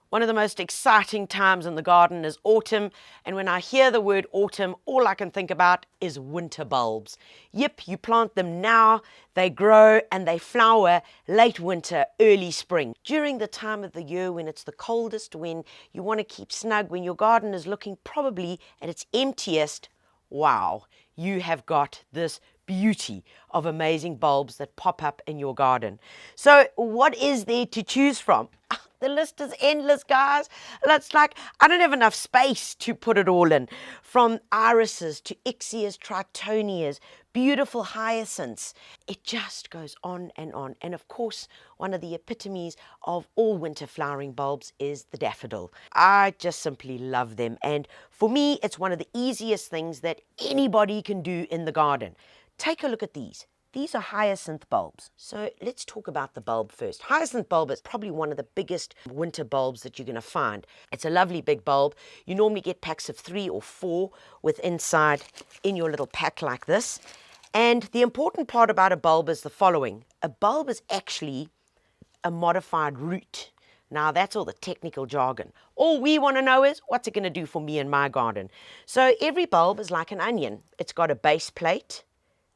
One of the most exciting times in the garden is autumn, and when I hear the word autumn, all I can think about is winter bulbs. Yep, you plant them now, they grow and they flower late winter, early spring. During the time of the year when it's the coldest, when you want to keep snug, when your garden is looking probably at its emptiest, wow, you have got this beauty of amazing bulbs that pop up in your garden. So what is there to choose from? The list is endless, guys. It's like I don't have enough space to put it all in. From irises to ixias, tritonias, beautiful hyacinths. It just goes on and on. And of course, one of the epitomes of all winter flowering bulbs is the daffodil. I just simply love them. And for me, it's one of the easiest things that anybody can do in the garden. Take a look at these. These are hyacinth bulbs. So let's talk about the bulb first. Hyacinth bulb is probably one of the biggest winter bulbs that you're going to find. It's a lovely big bulb. You normally get packs of 3 or 4 with inside in your little pack like this. And the important part about a bulb is the following. A bulb is actually a modified root. Now that's all the technical jargon. All we want to know is what's it going to do for me in my garden. So every bulb is like an onion. It's got a base plate.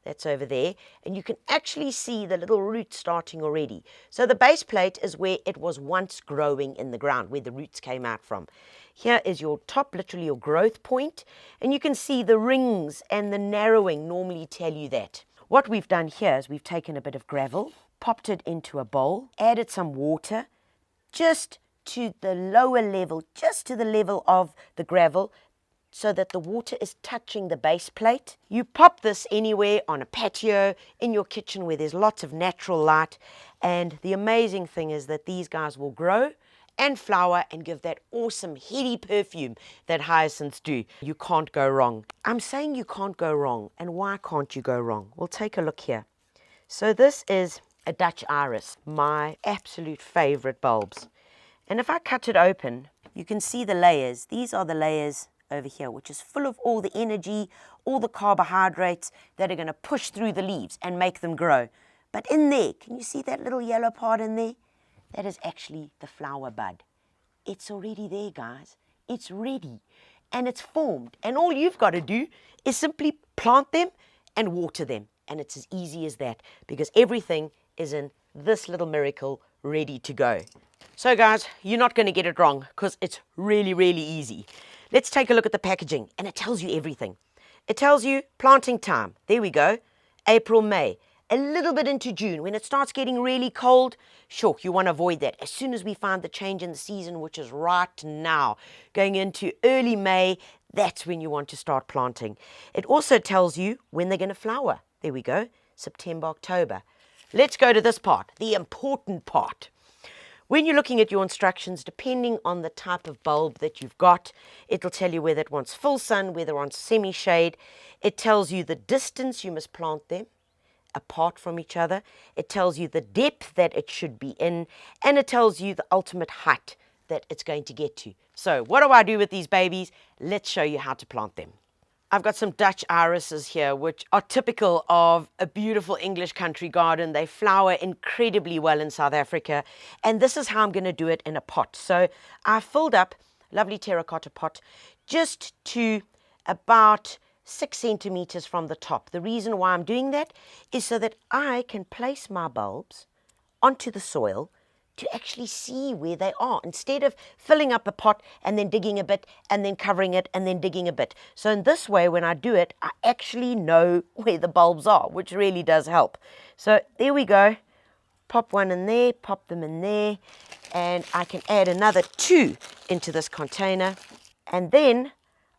That's over there, and you can actually see the little roots starting already. So the base plate is where it was once growing in the ground, where the roots came out from. Here is your top, literally your growth point, and you can see the rings and the narrowing normally tell you that. What we've done here is we've taken a bit of gravel, popped it into a bowl, added some water, just to the lower level, just to the level of the gravel, so that the water is touching the base plate. You pop this anywhere on a patio, in your kitchen where there's lots of natural light. And the amazing thing is that these guys will grow and flower and give that awesome heady perfume that hyacinths do. You can't go wrong. I'm saying you can't go wrong. And why can't you go wrong? Well, take a look here. So this is a Dutch iris, my absolute favorite bulbs. And if I cut it open, you can see the layers. These are the layers over here, which is full of all the energy, all the carbohydrates that are going to push through the leaves and make them grow. But in there, can you see that little yellow part in there? That is actually the flower bud. It's already there, guys. It's ready and it's formed. And all you've got to do is simply plant them and water them. And it's as easy as that, because everything is in this little miracle ready to go. So guys, you're not going to get it wrong, because it's really, really easy. Let's take a look at the packaging, and it tells you everything. It tells you planting time. There we go. April, May. A little bit into June. When it starts getting really cold, sure, you want to avoid that. As soon as we find the change in the season, which is right now, going into early May, that's when you want to start planting. It also tells you when they're going to flower. There we go. September, October. Let's go to this part, the important part. When you're looking at your instructions, depending on the type of bulb that you've got, it'll tell you whether it wants full sun, whether it wants semi-shade. It tells you the distance you must plant them apart from each other. It tells you the depth that it should be in, and it tells you the ultimate height that it's going to get to. So what do I do with these babies? Let's show you how to plant them. I've got some Dutch irises here, which are typical of a beautiful English country garden. They flower incredibly well in South Africa. And this is how I'm going to do it in a pot. So I filled up a lovely terracotta pot just to about 6 centimeters from the top. The reason why I'm doing that is so that I can place my bulbs onto the soil to actually see where they are, instead of filling up the pot and then digging a bit and then covering it and then digging a bit. So in this way, when I do it, I actually know where the bulbs are, which really does help. So there we go. Pop one in there, pop them in there, and I can add another 2 into this container. And then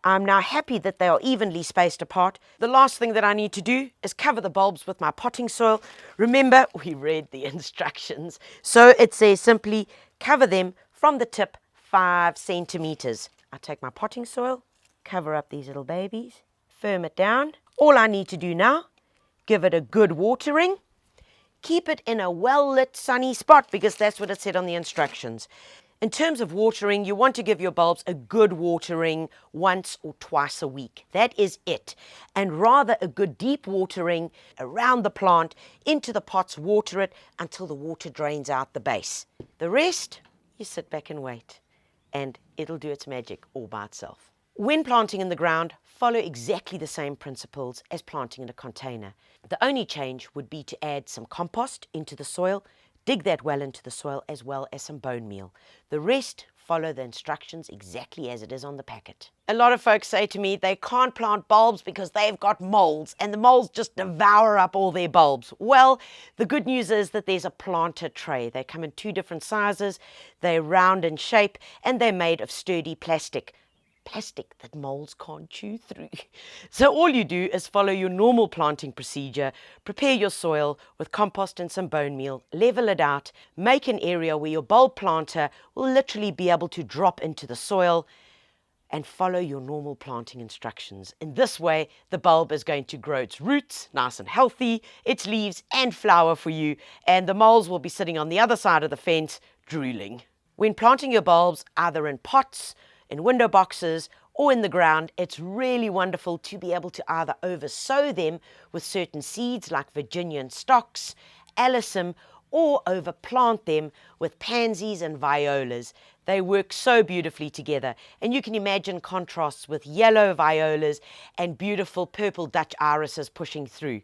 I'm now happy that they are evenly spaced apart. The last thing that I need to do is cover the bulbs with my potting soil. Remember, we read the instructions. So it says simply cover them from the tip 5 centimeters. I take my potting soil, cover up these little babies, firm it down. All I need to do now, give it a good watering. Keep it in a well-lit sunny spot, because that's what it said on the instructions. In terms of watering, you want to give your bulbs a good watering once or twice a week. That is it. And rather a good deep watering around the plant, into the pots, water it until the water drains out the base. The rest, you sit back and wait. and it'll do its magic all by itself. When planting in the ground, follow exactly the same principles as planting in a container. The only change would be to add some compost into the soil, dig that well into the soil, as well as some bone meal. The rest, follow the instructions exactly as it is on the packet. A lot of folks say to me they can't plant bulbs because they've got molds and the molds just devour up all their bulbs. Well, the good news is that there's a planter tray. They come in 2 different sizes, they're round in shape, and they're made of sturdy plastic that molds can't chew through. So all you do is follow your normal planting procedure, prepare your soil with compost and some bone meal, level it out, make an area where your bulb planter will literally be able to drop into the soil, and follow your normal planting instructions. In this way, the bulb is going to grow its roots nice and healthy, its leaves and flower for you, and the moles will be sitting on the other side of the fence drooling. When planting your bulbs, either in pots, in window boxes, or in the ground, it's really wonderful to be able to either oversow them with certain seeds like Virginian stocks, alyssum, or overplant them with pansies and violas. They work so beautifully together, and you can imagine contrasts with yellow violas and beautiful purple Dutch irises pushing through.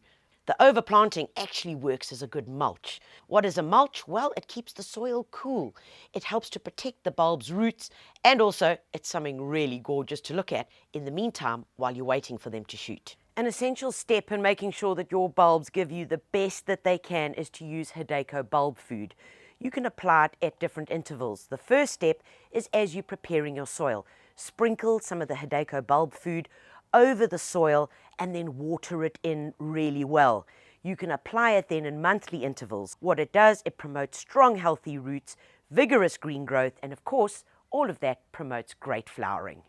The overplanting actually works as a good mulch. What is a mulch? Well, it keeps the soil cool. It helps to protect the bulb's roots, and also it's something really gorgeous to look at in the meantime while you're waiting for them to shoot. An essential step in making sure that your bulbs give you the best that they can is to use Hyacinth Bulb food. You can apply it at different intervals. The first step is as you're preparing your soil. Sprinkle some of the Hyacinth Bulb food over the soil and then water it in really well. You can apply it then in monthly intervals. What it does, it promotes strong, healthy roots, vigorous green growth, and of course, all of that promotes great flowering.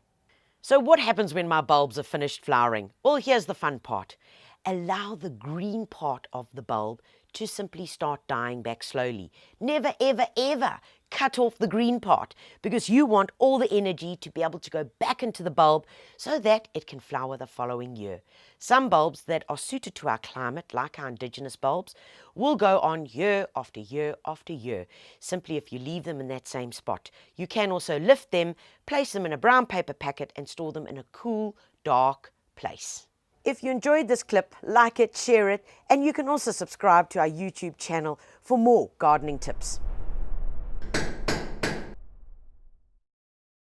So what happens when my bulbs are finished flowering? Well, here's the fun part. Allow the green part of the bulb to simply start dying back slowly. Never, ever, ever cut off the green part, because you want all the energy to be able to go back into the bulb so that it can flower the following year. Some bulbs that are suited to our climate, like our indigenous bulbs, will go on year after year after year, simply if you leave them in that same spot. You can also lift them, place them in a brown paper packet and store them in a cool, dark place. If you enjoyed this clip, like it, share it, and you can also subscribe to our YouTube channel for more gardening tips.